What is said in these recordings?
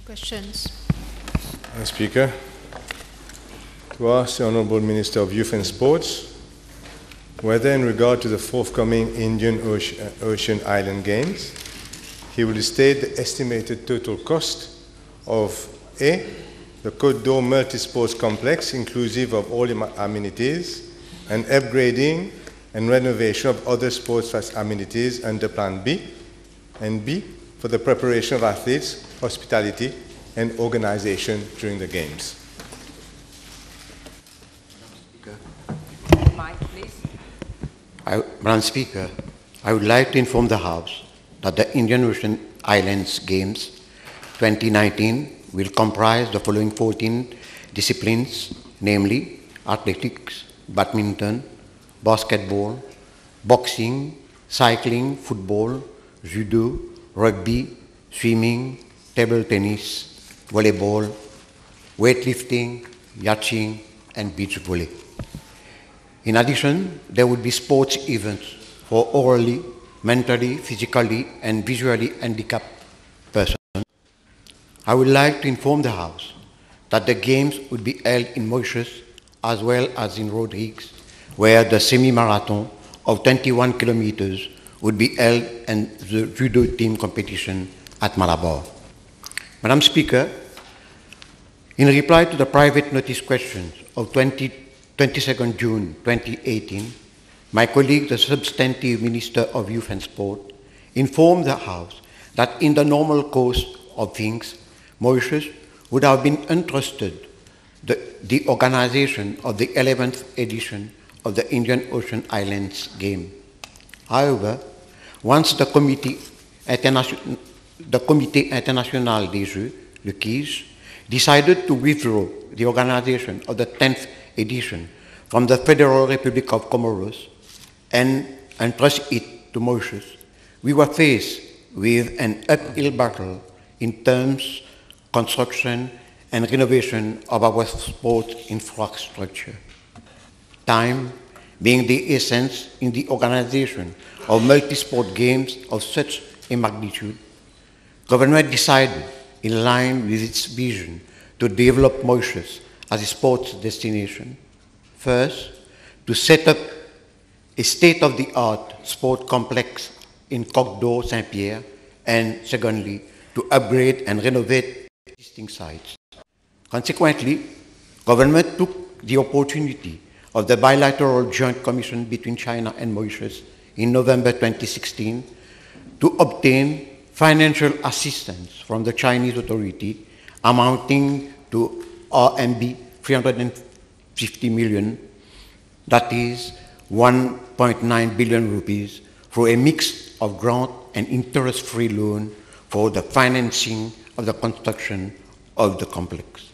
Questions? Madam Speaker, to ask the Honourable Minister of Youth and Sports whether in regard to the forthcoming Indian Ocean Island Games, he will state the estimated total cost of A, the Côte d'Or multi-sports complex inclusive of all amenities, and upgrading and renovation of other sports amenities under Plan B, and B, for the preparation of athletes, hospitality, and organization during the Games. Mike, please. Madam Speaker, I would like to inform the House that the Indian Ocean Islands Games 2019 will comprise the following 14 disciplines, namely athletics, badminton, basketball, boxing, cycling, football, judo, rugby, swimming, table tennis, volleyball, weightlifting, yachting, and beach volley. In addition, there would be sports events for orally, mentally, physically, and visually handicapped persons. I would like to inform the House that the Games would be held in Mauritius as well as in Rodrigues, where the semi-marathon of 21 kilometers would be held and the judo team competition at Malabar. Madam Speaker, in reply to the private notice questions of 22nd June 2018, my colleague, the Substantive Minister of Youth and Sport, informed the House that in the normal course of things, Mauritius would have been entrusted the organization of the 11th edition of the Indian Ocean Islands Game. However, once the Comité International des Jeux, le CIJ, decided to withdraw the organization of the 10th edition from the Federal Republic of Comoros and entrust it to Mauritius, we were faced with an uphill battle in terms of construction and renovation of our sports infrastructure. Time being the essence in the organization of multi-sport games of such a magnitude, government decided, in line with its vision, to develop Mauritius as a sports destination. First, to set up a state-of-the-art sport complex in Côte d'Or Saint-Pierre, and secondly, to upgrade and renovate existing sites. Consequently, government took the opportunity of the bilateral joint commission between China and Mauritius in November 2016 to obtain financial assistance from the Chinese authority amounting to RMB 350 million, that is 1.9 billion rupees, for a mix of grant and interest-free loan for the financing of the construction of the complex.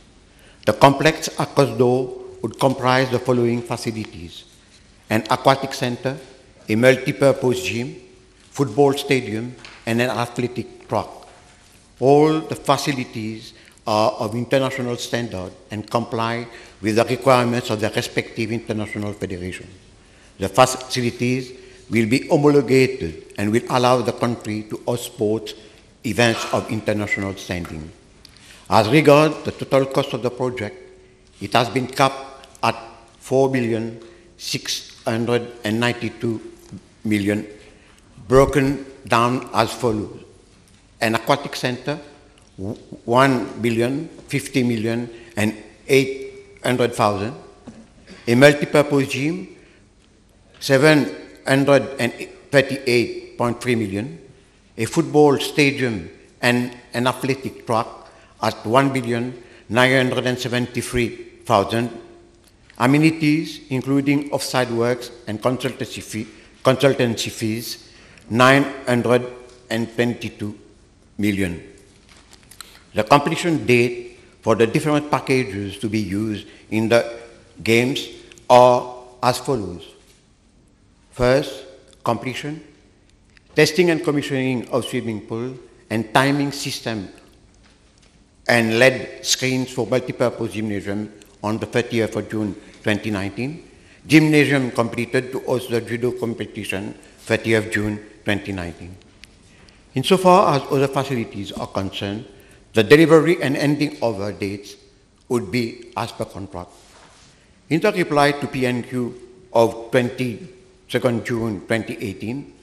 The complex at Côte d'Or would comprise the following facilities: an aquatic center, a multi-purpose gym, football stadium, and an athletic track. All the facilities are of international standard and comply with the requirements of the respective international federation. The facilities will be homologated and will allow the country to host sports events of international standing. As regards the total cost of the project, it has been capped at 4,692 million, broken down as follows: an aquatic center, 1,050 million and 800,000; a multi-purpose gym, 738.3 million; a football stadium and an athletic track at 1,973,000; amenities, including offsite works and consultancy fees, 922 million. The completion date for the different packages to be used in the Games are as follows. First, completion, testing and commissioning of swimming pool and timing system and LED screens for multipurpose gymnasium on the 30th of June 2019. Gymnasium completed to host the judo competition 30th June 2019. Insofar as other facilities are concerned, The delivery and handing over dates would be as per contract. In the reply to PNQ of 22nd June 2018,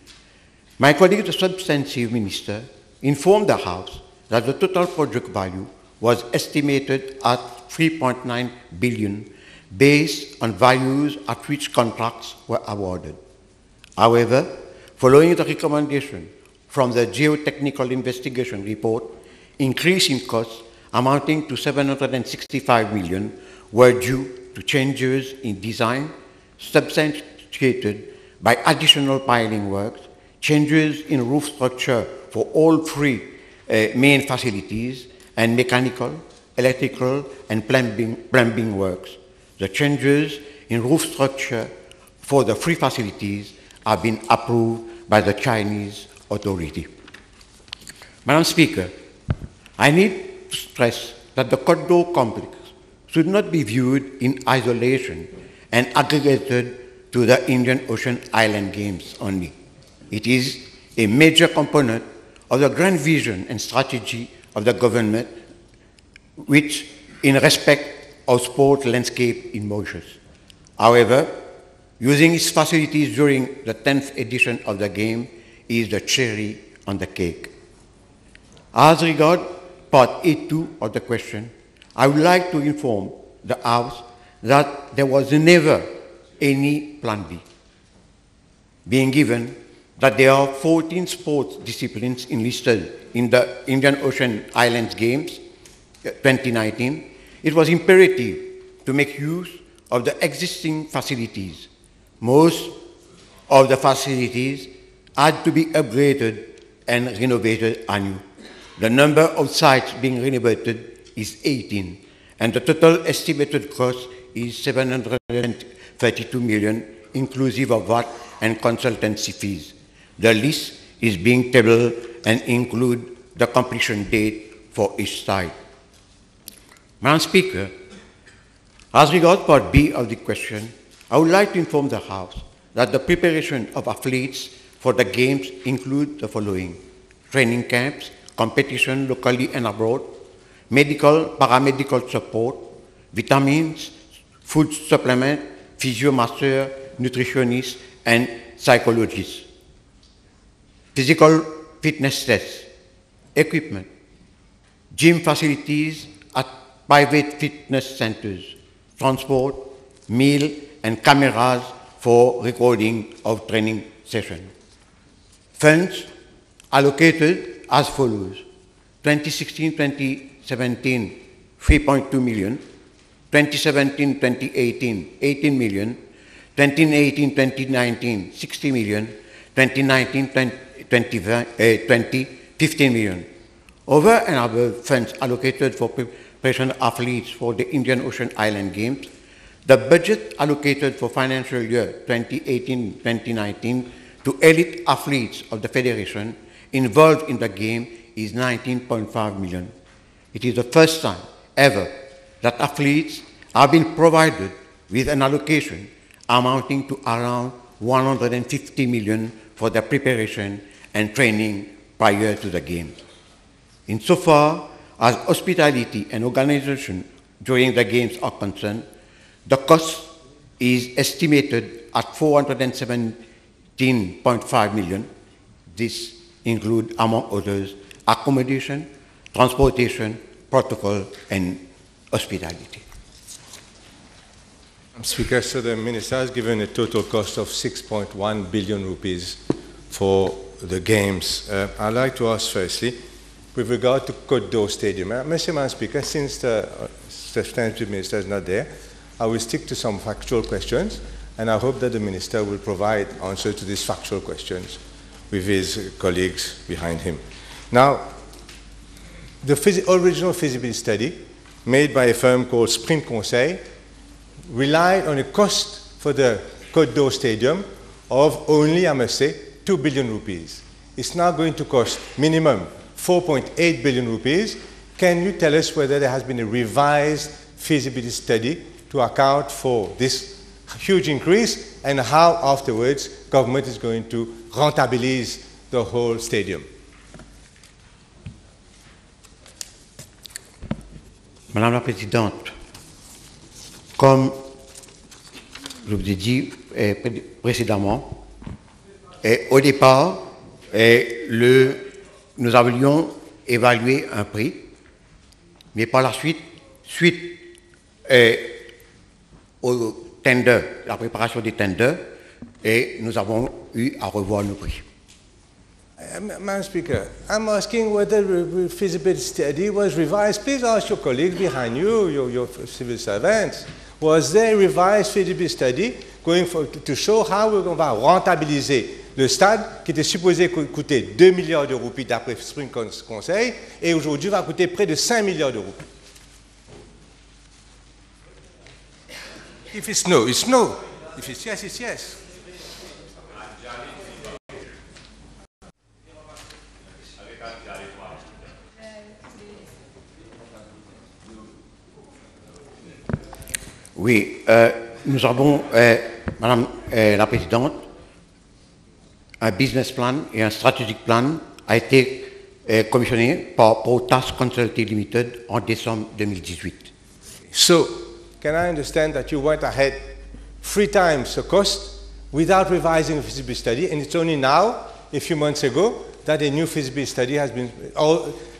my colleague, the Substantive Minister, informed the House that the total project value was estimated at 3.9 billion based on values at which contracts were awarded. However, following the recommendation from the Geotechnical Investigation Report, increase in costs amounting to 765 million were due to changes in design, substantiated by additional piling works, changes in roof structure for all three main facilities, and mechanical, electrical, and plumbing works. The changes in roof structure for the three facilities have been approved by the Chinese authority. Madam Speaker, I need to stress that the Côte d'Or complex should not be viewed in isolation and aggregated to the Indian Ocean Island Games only. It is a major component of the grand vision and strategy of the government, which in respect of sport landscape in Mauritius. However, using its facilities during the 10th edition of the game is the cherry on the cake. As regards part A2 of the question, I would like to inform the House that there was never any plan B, being given that there are 14 sports disciplines enlisted in the Indian Ocean Islands Games 2019. It was imperative to make use of the existing facilities. Most of the facilities had to be upgraded and renovated annually. The number of sites being renovated is 18, and the total estimated cost is 732 million, inclusive of VAT and consultancy fees. The list is being tabled and include the completion date for each site. Madam Speaker, as regards part B of the question, I would like to inform the House that the preparation of athletes for the Games include the following: training camps, competition locally and abroad, medical, paramedical support, vitamins, food supplement, physio master, nutritionists, and psychologists, physical fitness tests, equipment, gym facilities at private fitness centers, transport, meal, and cameras for recording of training sessions. Funds allocated as follows: 2016-2017, 3.2 million, 2017-2018, 18 million, 2018-2019, 60 million, 2019-2020, 15 million. Over and above funds allocated for preparation of athletes for the Indian Ocean Island Games, the budget allocated for financial year 2018-2019 to elite athletes of the Federation involved in the game is 19.5 million. It is the first time ever that athletes have been provided with an allocation amounting to around 150 million for their preparation and training prior to the Games. Insofar as hospitality and organization during the Games are concerned, the cost is estimated at 417.5 million. This includes, among others, accommodation, transportation, protocol, and hospitality. Speaker, so the Minister has given a total cost of 6.1 billion rupees for the Games. I'd like to ask firstly, with regard to Côte d'Or Stadium, Mr. Madam Speaker, since the Substantive Minister is not there, I will stick to some factual questions, and I hope that the Minister will provide answers to these factual questions with his colleagues behind him. Now, the original feasibility study made by a firm called Sprint Conseil relied on a cost for the Côte d'Or Stadium of only, I must say, 2 billion rupees. It's now going to cost minimum 4.8 billion rupees. Can you tell us whether there has been a revised feasibility study to account for this huge increase, and how afterwards government is going to rentabilize the whole stadium? Madame la Présidente, comme je vous ai dit précédemment, au départ, nous avions évalué un prix, mais par la suite, suite au tender, la préparation des tenders, nous avons eu à revoir nos prix. Madam Speaker, I'm asking whether the feasibility study was revised. Please ask your colleagues behind you, your civil servants. Was there a revised feasibility study to show how on va rentabiliser le stade qui était supposé coûter 2 milliards de roupies d'après Spring Conseil et aujourd'hui va coûter près de 5 milliards de roupies? If it's no, it's no. If it's yes, it's yes. Oui, nous avons, Madame la Présidente, un business plan et un strategic plan a été commissionné par Protas Consulting Limited en décembre 2018. So, can I understand that you went ahead 3 times the cost without revising the feasibility study, and it's only now, a few months ago, that a new feasibility study has been...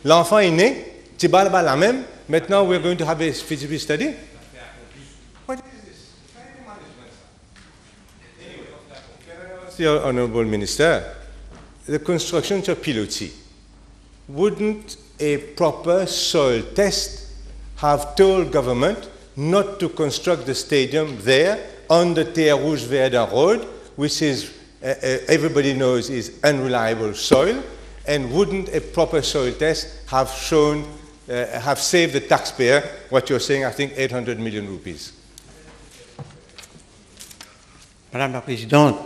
L'enfant est né, Tibal la même, maintenant we're going to have a feasibility study? What is this? Anyway, Honourable Minister, the construction of Piloti, wouldn't a proper soil test have told government not to construct the stadium there on the Terre Rouge Verdun Road, which is, everybody knows, is unreliable soil, and wouldn't a proper soil test have shown, have saved the taxpayer, what you're saying, I think, 800 million rupees? Madame la Présidente,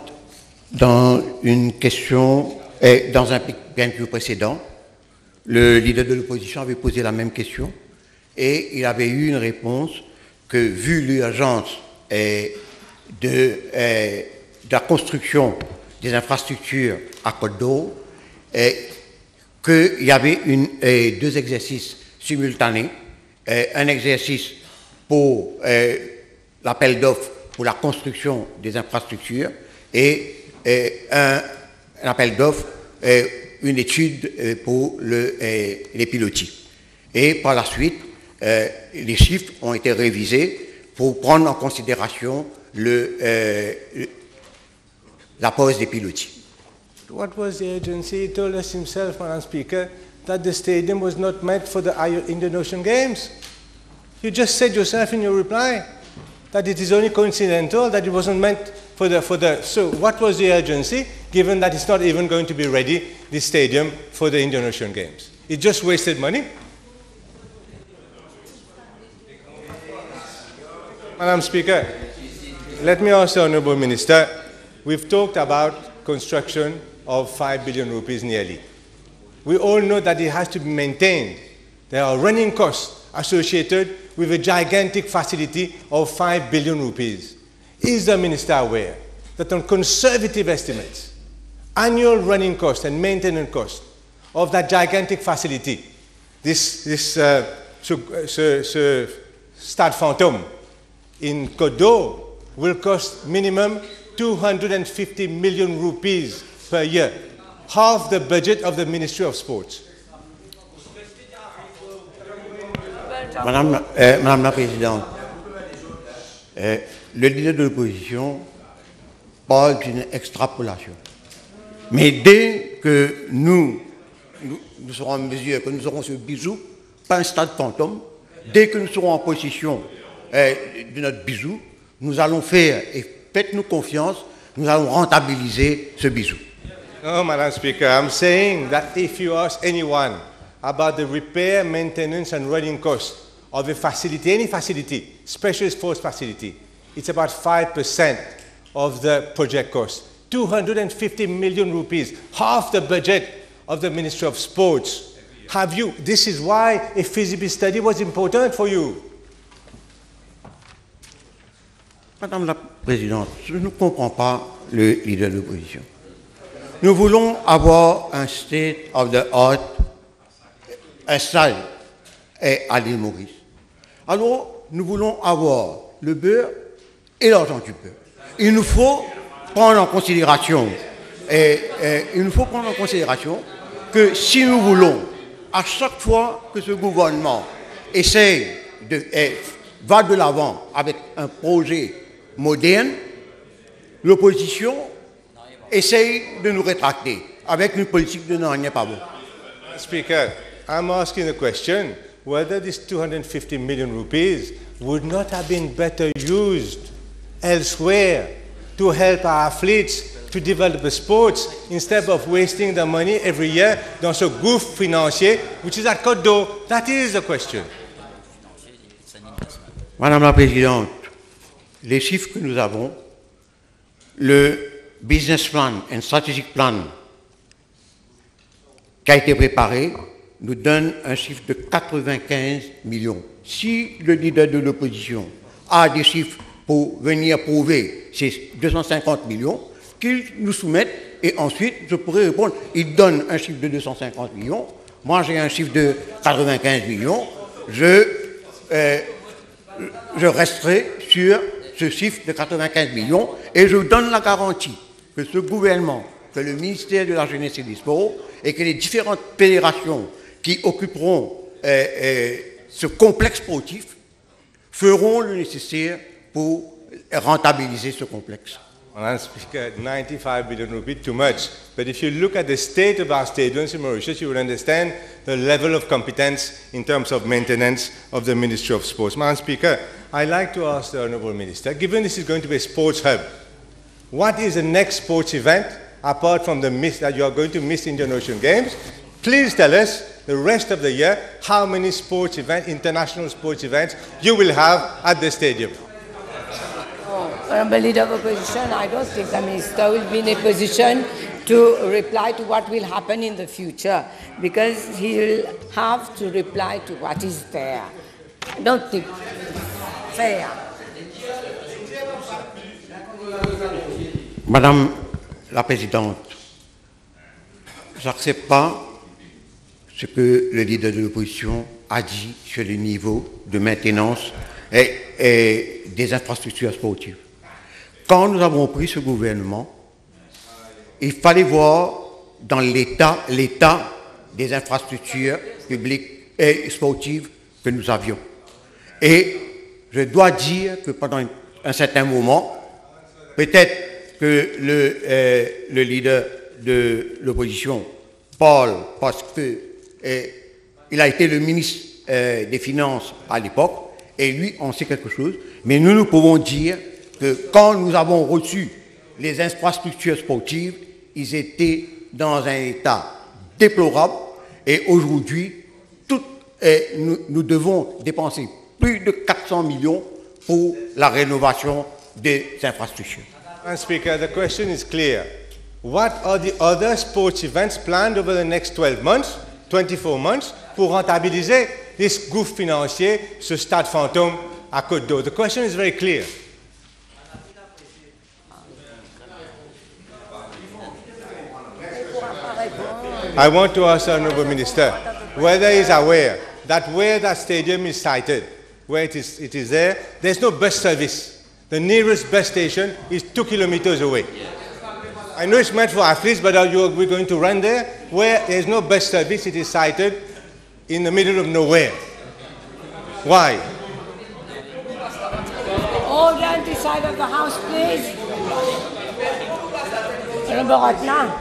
dans une question, et dans un PMQ précédent, le leader de l'opposition avait posé la même question et il avait eu une réponse que, vu l'urgence de la construction des infrastructures à Côte d'Or, qu'il y avait 2 exercices simultanés, un exercice pour l'appel d'offres pour la construction des infrastructures et un appel d'offres, une étude pour les pilotis. Et par la suite, les chiffres ont été révisés pour prendre en considération la pose des pilotis. What was the agency? He told us himself, Madam Speaker, that the stadium was not meant for the Indian Ocean Games. You just said yourself in your reply that it is only coincidental, that it wasn't meant for the... So what was the urgency, given that it's not even going to be ready, this stadium, for the Indian Ocean Games? It just wasted money? Madam Speaker, let me ask the Honourable Minister, we've talked about construction of 5 billion rupees nearly. We all know that it has to be maintained. There are running costs associated with a gigantic facility of 5 billion rupees. Is the Minister aware that on conservative estimates, annual running cost and maintenance cost of that gigantic facility, this Stade Fantôme in Côte d'Or will cost minimum 250 million rupees per year, half the budget of the Ministry of Sports. Madame la Présidente, le leader de l'opposition parle d'une extrapolation. Mais dès que nous serons en mesure, que nous aurons ce bijou, pas un stade fantôme, dès que nous serons en possession de notre bijou, nous allons faire, et faites-nous confiance, nous allons rentabiliser ce bijou. No, Madam Speaker, I'm saying that if you ask anyone about the repair, maintenance and running costs of a facility, any facility, special sports facility, it's about 5% of the project cost. 250 million rupees, half the budget of the Ministry of Sports. This is why a feasibility study was important for you. Madame la Présidente, je ne comprends pas le leader de l'opposition. Nous voulons avoir un state of the art, un stade à l'île Maurice. Alors, nous voulons avoir le beurre et l'argent du beurre. Il nous faut prendre en considération, que si nous voulons, à chaque fois que ce gouvernement va de l'avant avec un projet moderne, l'opposition essaye de nous rétracter avec une politique de non, il n'est pas bon. Speaker, I'm asking the question whether this 250 million rupees would not have been better used elsewhere to help our athletes to develop the sports instead of wasting the money every year dans ce gouffre financier which is at Côte d'Or. That is the question. Madame la Présidente, les chiffres que nous avons, le business plan and strategic plan qui a été préparé nous donne un chiffre de 95 millions. Si le leader de l'opposition a des chiffres pour venir prouver ces 250 millions, qu'il nous soumette et ensuite je pourrais répondre. Il donne un chiffre de 250 millions, moi j'ai un chiffre de 95 millions, je resterai sur ce chiffre de 95 millions et je donne la garantie que ce gouvernement, que le ministère de la Jeunesse et des Sports et que les différentes fédérations qui occuperont ce complexe sportif feront le nécessaire pour rentabiliser ce complexe. Madam Speaker, 95 billion rupees, too much. But if you look at the state of our stadiums in Mauritius, you will understand the level of competence in terms of maintenance of the Ministry of Sports. Madam Speaker, I'd like to ask the Honourable Minister, given this is going to be a sports hub, what is the next sports event, apart from the miss that you are going to miss Indian Ocean Games? Please tell us the rest of the year how many sports events, international sports events, you will have at the stadium. Honourable Leader of Opposition, I don't think the Minister will be in a position to reply to what will happen in the future because he will have to reply to what is there. I don't think fair. Madame la Présidente, je n'accepte pas ce que le leader de l'opposition a dit sur le niveau de maintenance et des infrastructures sportives. Quand nous avons pris ce gouvernement, il fallait voir dans l'état des infrastructures publiques et sportives que nous avions. Et je dois dire que pendant un certain moment, peut-être que le leader de l'opposition, Paul, parce qu'il a été le ministre des Finances à l'époque, et lui en sait quelque chose, mais nous pouvons dire que quand nous avons reçu les infrastructures sportives, ils étaient dans un état déplorable et aujourd'hui, nous devons dépenser plus de 400 millions pour la rénovation des infrastructures. Madam Speaker, the question is clear. What are the other sports events planned over the next 12 months, 24 months, pour rentabiliser this gouffre financier, ce stade fantôme à Côte d'Or? The question is very clear. I want to ask the Honourable Minister whether he is aware that where that stadium is sited, where it is there, there's no bus service. The nearest bus station is 2 kilometers away. I know it's meant for athletes, but we're going to run there where there's no bus service. It is sited in the middle of nowhere. Why? All down the side of the house, please. Honourable Ratna,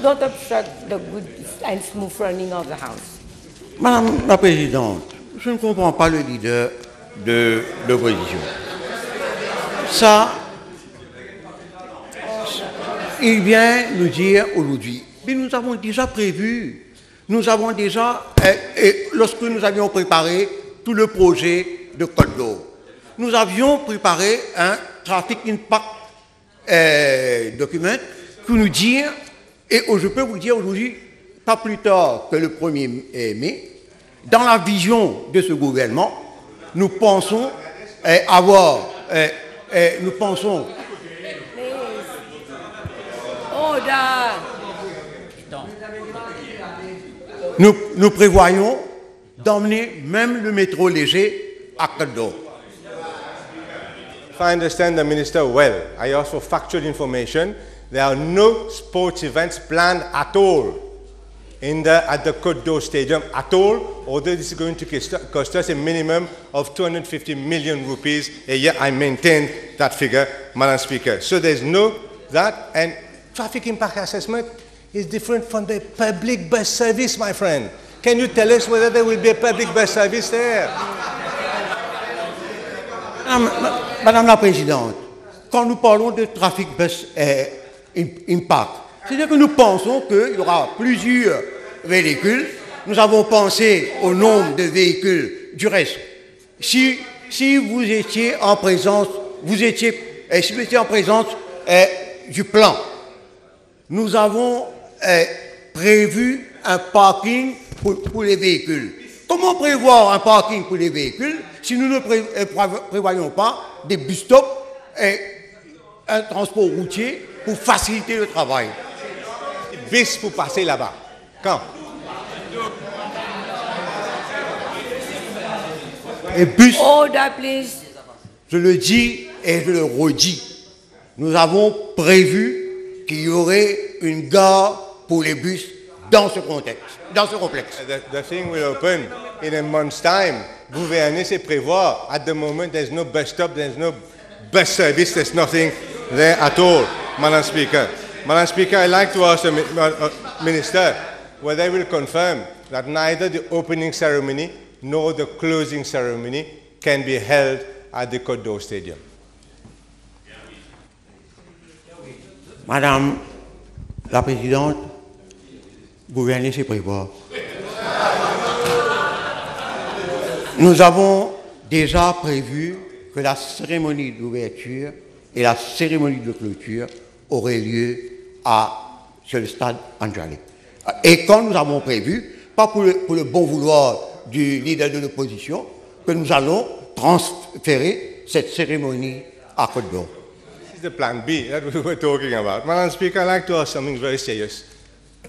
don't obstruct the good and smooth running of the house. Madame la Présidente, je ne comprends pas le leader de l'opposition. Ça, il vient nous dire aujourd'hui, mais nous avons déjà prévu, lorsque nous avions préparé tout le projet de Côte d'Or, nous avions préparé un Traffic Impact document qui nous dit, et je peux vous dire aujourd'hui, pas plus tard que le 1er mai, dans la vision de ce gouvernement, nous pensons nous prévoyons d'emmener même le métro léger à Côte d'Or. If I understand the minister well, I asked for factual information. There are no sports events planned at all at the Côte d'Or Stadium at all, although this is going to cost us a minimum of 250 million rupees a year. I maintain that figure, Madam Speaker. So there's no that, and traffic impact assessment is different from the public bus service, my friend. Can you tell us whether there will be a public bus service there? Madame la Présidente, quand nous parlons de trafic bus impact, c'est-à-dire que nous pensons qu'il y aura plusieurs véhicules. Nous avons pensé au nombre de véhicules. Du reste, si vous étiez en présence, du plan, nous avons prévu un parking pour les véhicules. Comment prévoir un parking pour les véhicules si nous ne prévoyons pas des bus stops et un transport routier pour faciliter le travail? Bis pour passer là-bas. Quand? Et bus. Order, please. Je le dis et je le redis. Nous avons prévu qu'il y aurait une gare pour les bus dans ce contexte, dans ce complexe. The thing will open in a month's time. Gouverner, c'est prévoir. At the moment, there's no bus stop, there's no bus service, there's nothing there at all, Madam Speaker. Madam Speaker, I'd like to ask the Minister whether he will confirm that neither the opening ceremony nor the closing ceremony can be held at the Côte d'Or Stadium. Madame la Présidente, gouverner, c'est prévoir. Nous avons déjà prévu que la cérémonie d'ouverture et la cérémonie de clôture auraient lieu sur le stade Anjali. Et quand nous avons prévu, pas pour le bon vouloir du leader de l'opposition, que nous allons transférer cette cérémonie à Côte d'Or. This is the plan B that we were talking about. Madam Speaker, I'd like to ask something very serious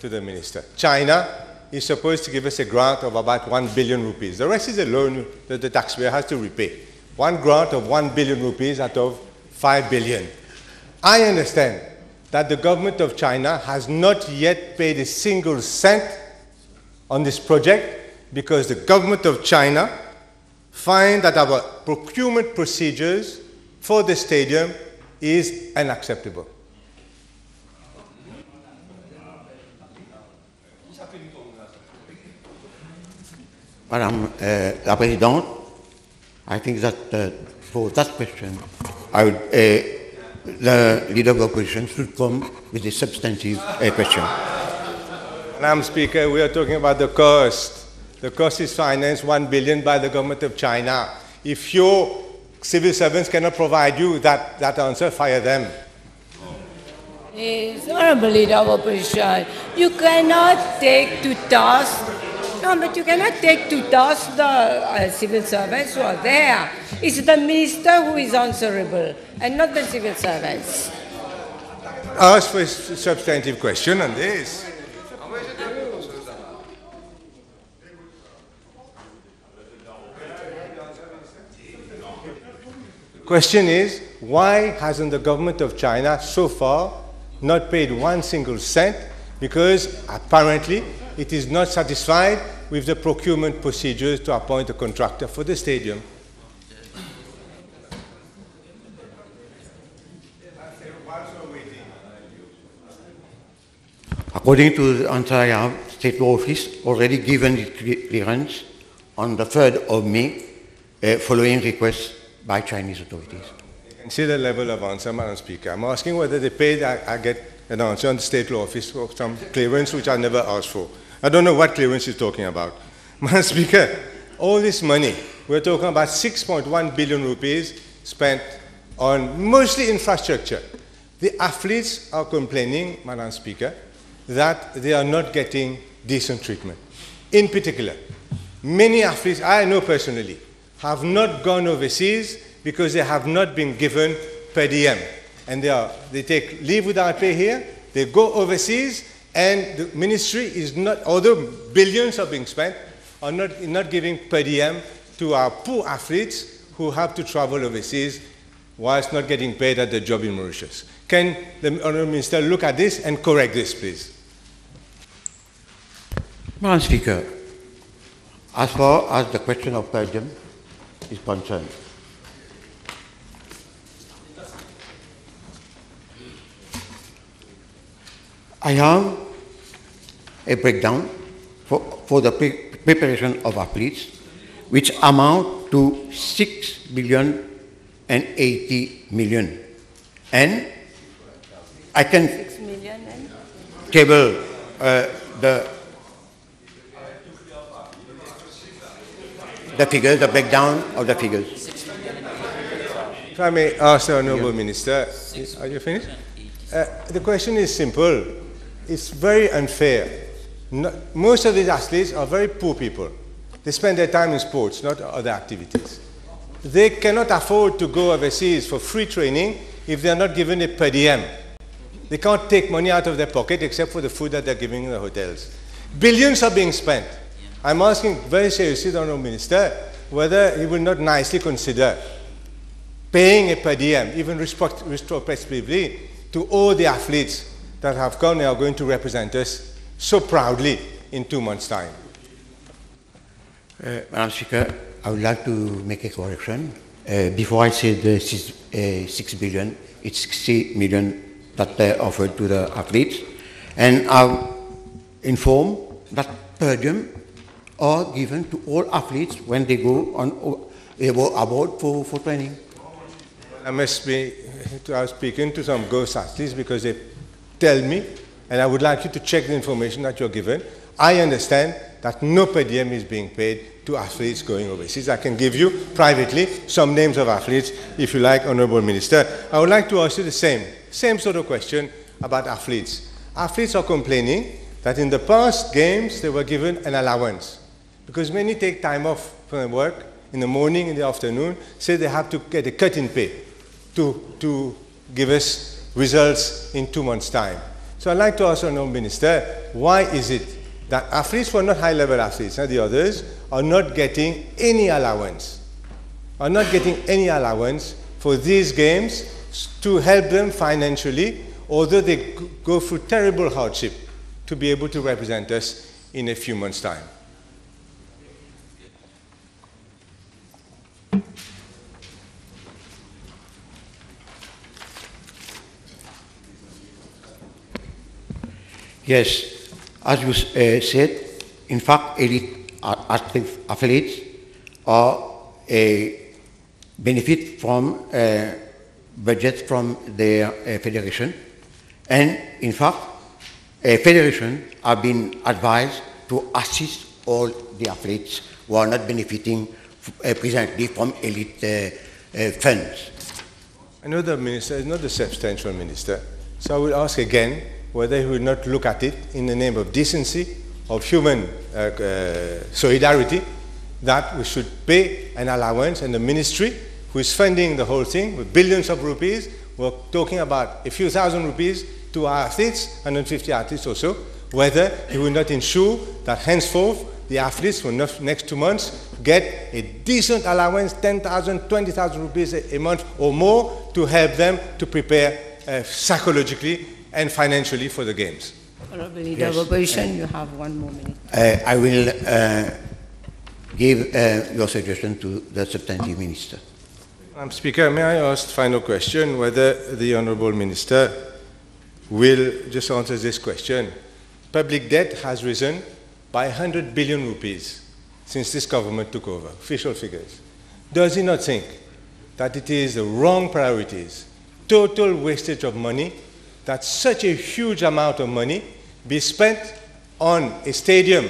to the Minister. China is supposed to give us a grant of about 1 billion rupees. The rest is a loan that the taxpayer has to repay. One grant of 1 billion rupees out of 5 billion. I understand that the government of China has not yet paid a single cent on this project because the government of China find that our procurement procedures for the stadium is unacceptable. Madame la Présidente, I think that for that question, the leader of the opposition should come with a substantive question. Madam Speaker, we are talking about the cost. The cost is financed 1 billion by the government of China. If your civil servants cannot provide you that answer, fire them. Yes, Honorable Leader of Opposition, you cannot take to task. No, but you cannot take to task the civil servants who are there. It's the minister who is answerable and not the civil servants. Ask for a substantive question on this. The question is, why hasn't the government of China so far not paid 1 single cent? Because apparently it is not satisfied with the procurement procedures to appoint a contractor for the stadium. According to the Ontario State Law Office, already given its clearance on the 3rd of May, following requests by Chinese authorities. Consider the level of answer, Madam Speaker. I'm asking whether they paid, I get an answer on the State Law Office for some clearance which I never asked for. I don't know what clearance you're talking about. Madam Speaker, all this money, we're talking about 6.1 billion rupees spent on mostly infrastructure. The athletes are complaining, Madam Speaker, that they are not getting decent treatment. In particular, many athletes, I know personally, have not gone overseas because they have not been given per diem. And they take leave without pay here, they go overseas, and the ministry is not, although billions are being spent, are not giving per diem to our poor athletes who have to travel overseas whilst not getting paid at their job in Mauritius. Can the Honourable Minister look at this and correct this, please? Madam Speaker, as far as the question of per diem is concerned, I have a breakdown for the preparation of athletes, which amount to 6,080 million. And I can 6 million and table the figures, the breakdown of the figures. If I may ask the Honourable Minister, are you finished? The question is simple. It's very unfair. Most of these athletes are very poor people. They spend their time in sports, not other activities. They cannot afford to go overseas for free training if they are not given a per diem. They can't take money out of their pocket except for the food that they're giving in the hotels. Billions are being spent. I'm asking very seriously the Honourable Minister whether he will not nicely consider paying a per diem, even retrospectively, to all the athletes that have come and are going to represent us so proudly in 2 months' time. Madam Speaker, I would like to make a correction. Before I said the 6 billion, it's 60 million that are offered to the athletes. And I've informed that per diem are given to all athletes when they go abroad for training. I must be speaking to some ghost athletes because they tell me, and I would like you to check the information that you're given. I understand that no per diem is being paid to athletes going overseas. I can give you privately some names of athletes, if you like, Honourable Minister. I would like to ask you the same sort of question about athletes. Athletes are complaining that in the past games they were given an allowance because many take time off from work in the morning, in the afternoon, say they have to get a cut in pay to give us results in 2 months' time. So I'd like to ask the Honourable Minister, why is it that athletes who are not high-level athletes, and the others, are not getting any allowance, for these games to help them financially, although they go through terrible hardship to be able to represent us in a few months' time? Yes, as you said, in fact, elite athletes are benefit from budget from their federation, and in fact, a federation have been advised to assist all the athletes who are not benefiting presently from elite funds. I know the minister is not the substantial minister, so I will ask again whether he will not look at it in the name of decency, of human solidarity, that we should pay an allowance, and the ministry, who is funding the whole thing with billions of rupees, we're talking about a few thousand rupees to our athletes, 150 athletes or so, whether he will not ensure that henceforth the athletes for the next 2 months get a decent allowance, 10,000, 20,000 rupees a month or more, to help them to prepare psychologically and financially for the games. Honourable Leader of Opposition, you have 1 more minute. I will give your suggestion to the substantive minister. Speaker, may I ask the final question whether the Honourable Minister will just answer this question. Public debt has risen by 100 billion rupees since this government took over, official figures. Does he not think that it is the wrong priorities, total wastage of money, that such a huge amount of money be spent on a stadium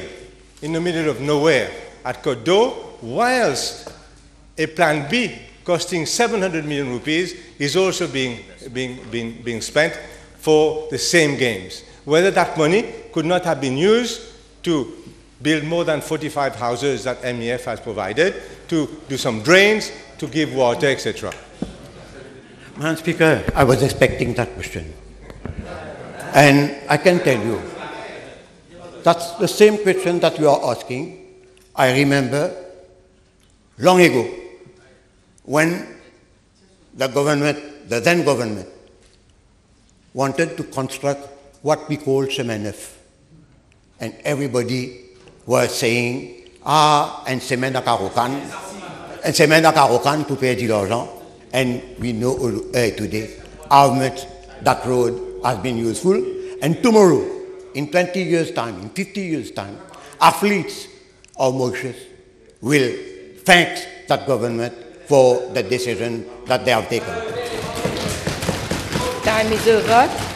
in the middle of nowhere at Côte d'Or, whilst a plan B costing 700 million rupees is also being spent for the same games? Whether that money could not have been used to build more than 45 houses that MEF has provided, to do some drains, to give water, etc. Madam Speaker, I was expecting that question. And I can tell you, that's the same question that you are asking. I remember long ago when the then government, wanted to construct what we call chemin neuf. And everybody was saying, un chemin à Caro-Can pour payer de l'argent. And we know today how much that road has been useful. And tomorrow, in 20 years' time, in 50 years' time, athletes of Mauritius will thank that government for the decision that they have taken. Time is over.